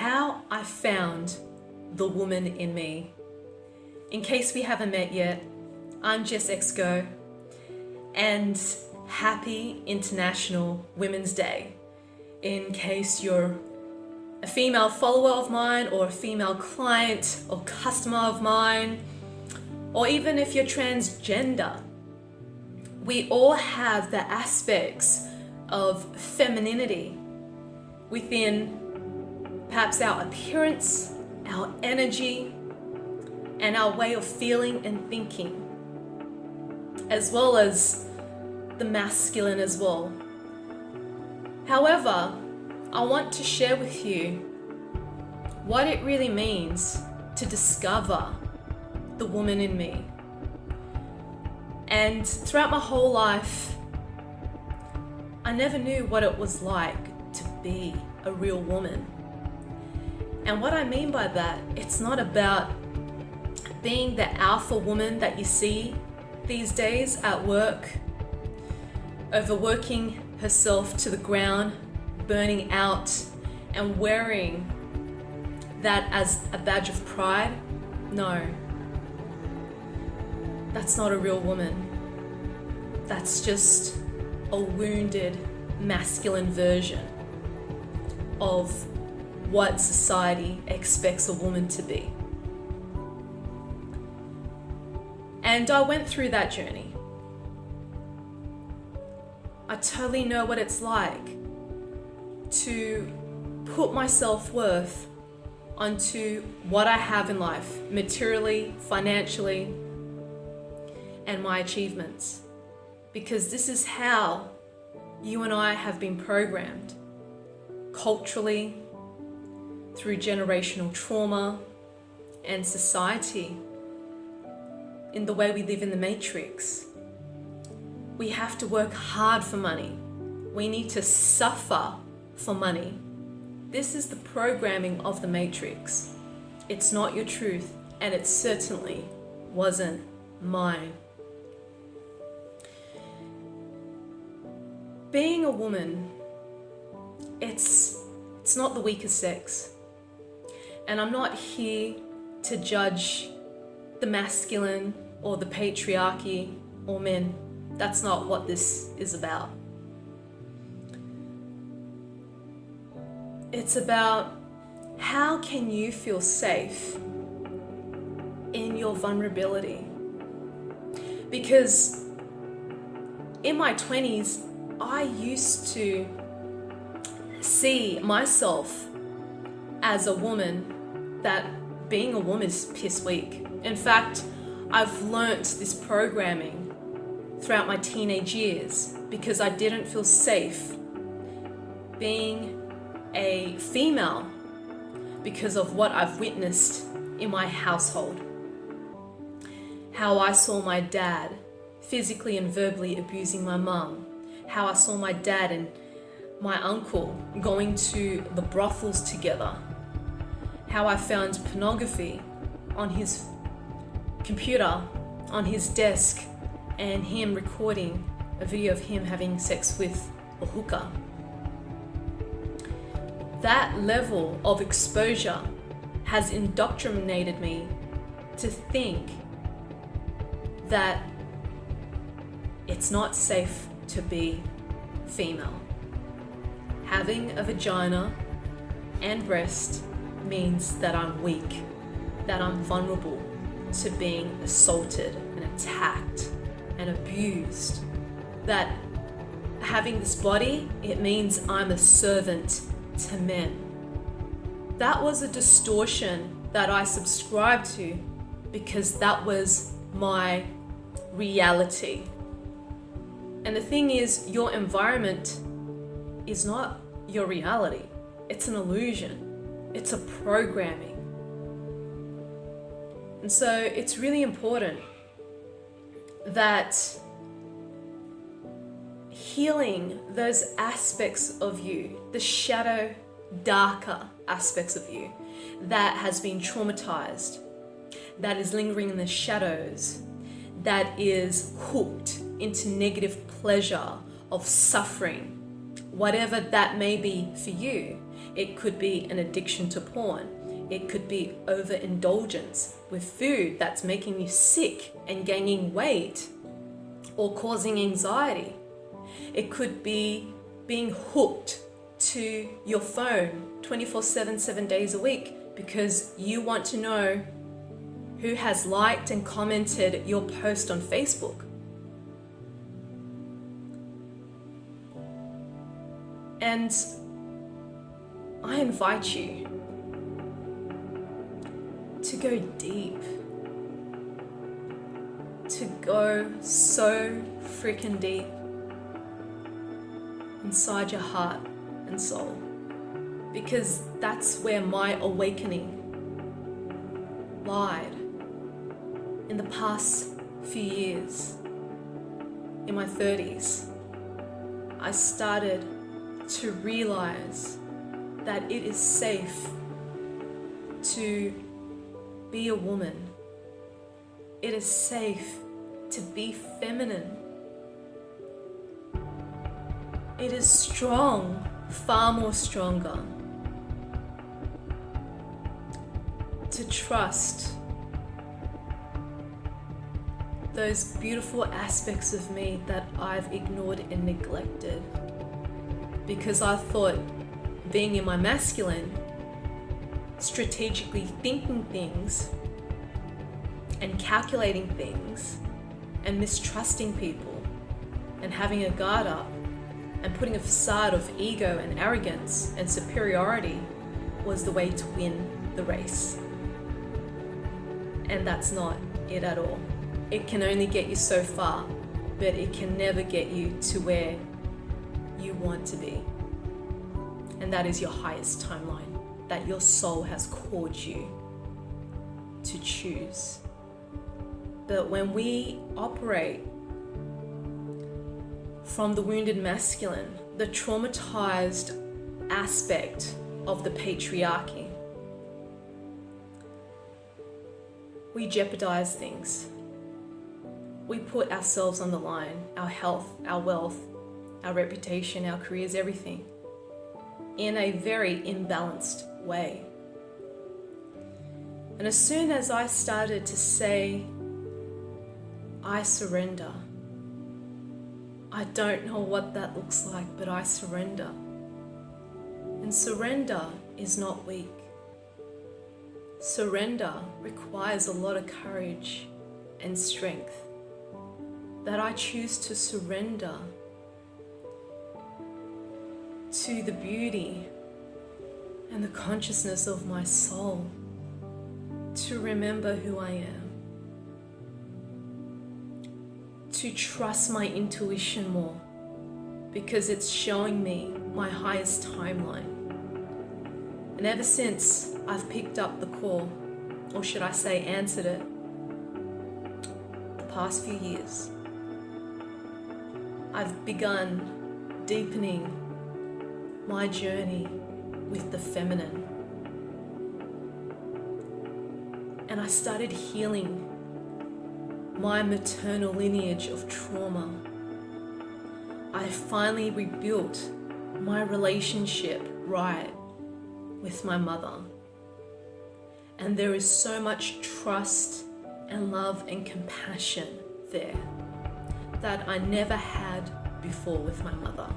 how I found the woman in me. In case we haven't met yet, I'm Jess Exco, and happy International Women's Day. In case you're a female follower of mine, or a female client or customer of mine, or even if you're transgender, we all have the aspects of femininity within perhaps our appearance, our energy, and our way of feeling and thinking, as well as the masculine as well. However, I want to share with you what it really means to discover the woman in me. And throughout my whole life, I never knew what it was like to be a real woman. And what I mean by that, it's not about being the alpha woman that you see these days at work, overworking herself to the ground, burning out, and wearing that as a badge of pride. No, that's not a real woman. That's just a wounded masculine version of what society expects a woman to be. And I went through that journey. I totally know what it's like to put my self-worth onto what I have in life, materially, financially, and my achievements. Because this is how you and I have been programmed, culturally, through generational trauma and society, in the way we live in the matrix. We have to work hard for money. We need to suffer for money. This is the programming of the matrix. It's not your truth, and it certainly wasn't mine. Being a woman, it's not the weakest sex. And I'm not here to judge the masculine or the patriarchy or men. That's not what this is about. It's about how can you feel safe in your vulnerability. Because in my 20s, I used to see myself as a woman that being a woman is piss weak. In fact, I've learnt this programming throughout my teenage years because I didn't feel safe being a female because of what I've witnessed in my household. How I saw my dad physically and verbally abusing my mum. How I saw my dad and my uncle going to the brothels together. How I found pornography on his computer, on his desk, and him recording a video of him having sex with a hooker. That level of exposure has indoctrinated me to think that it's not safe to be female. Having a vagina and breast means that I'm weak, that I'm vulnerable to being assaulted and attacked and abused. That having this body, it means I'm a servant to men. That was a distortion that I subscribed to because that was my reality. And the thing is, your environment is not your reality. It's an illusion. It's a programming. And so it's really important that healing those aspects of you, the shadow, darker aspects of you that has been traumatized, that is lingering in the shadows, that is hooked into negative pleasure of suffering, whatever that may be for you. It could be an addiction to porn. It could be overindulgence with food that's making you sick and gaining weight or causing anxiety. It could be being hooked to your phone 24/7, 7 days a week because you want to know who has liked and commented your post on Facebook. And I invite you to go deep, to go so freaking deep inside your heart and soul, because that's where my awakening lied in the past few years. In my 30s, I started to realize that it is safe to be a woman. It is safe to be feminine. It is strong, far more stronger, to trust those beautiful aspects of me that I've ignored and neglected because I thought being in my masculine, strategically thinking things and calculating things and mistrusting people and having a guard up and putting a facade of ego and arrogance and superiority was the way to win the race. And that's not it at all. It can only get you so far, but it can never get you to where you want to be. And that is your highest timeline that your soul has called you to choose. But when we operate from the wounded masculine, the traumatized aspect of the patriarchy, we jeopardize things. We put ourselves on the line, our health, our wealth, our reputation, our careers, everything, in a very imbalanced way. And as soon as I started to say, I surrender, I don't know what that looks like, but I surrender. And surrender is not weak. Surrender requires a lot of courage and strength. That I choose to surrender to the beauty and the consciousness of my soul, to remember who I am, to trust my intuition more because it's showing me my highest timeline. And ever since I've picked up the call, or should I say answered it, the past few years, I've begun deepening my journey with the feminine. And I started healing my maternal lineage of trauma. I finally rebuilt my relationship right with my mother. And there is so much trust and love and compassion there that I never had before with my mother.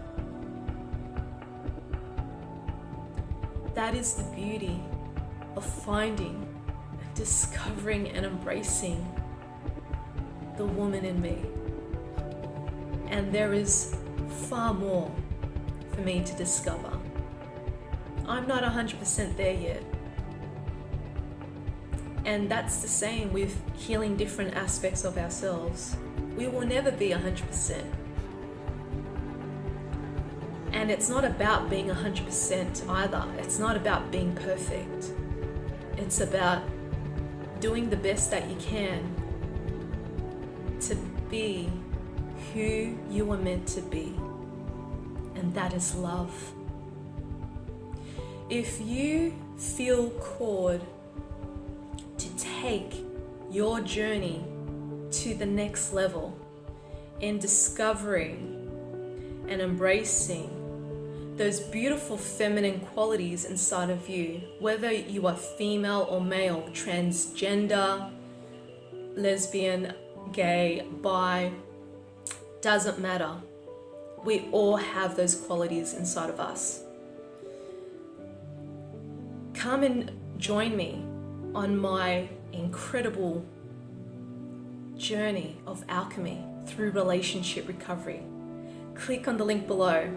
That is the beauty of finding, discovering and embracing the woman in me. And there is far more for me to discover. I'm not 100% there yet. And that's the same with healing different aspects of ourselves. We will never be 100%. And it's not about being 100% either. It's not about being perfect. It's about doing the best that you can to be who you are meant to be. And that is love. If you feel called to take your journey to the next level in discovering and embracing those beautiful feminine qualities inside of you, whether you are female or male, transgender, lesbian, gay, bi, doesn't matter. We all have those qualities inside of us. Come and join me on my incredible journey of alchemy through relationship recovery. Click on the link below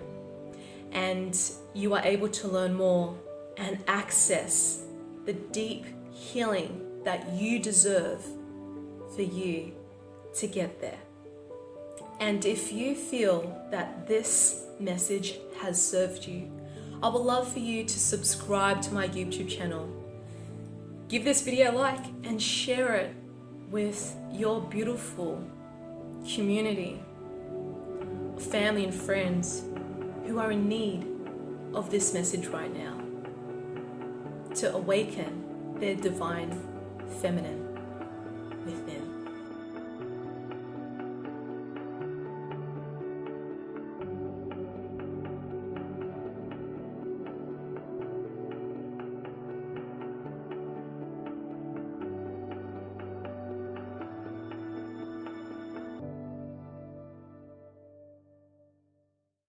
and you are able to learn more and access the deep healing that you deserve for you to get there. And if you feel that this message has served you, I would love for you to subscribe to my YouTube channel. Give this video a like and share it with your beautiful community, family and friends who are in need of this message right now to awaken their divine feminine within.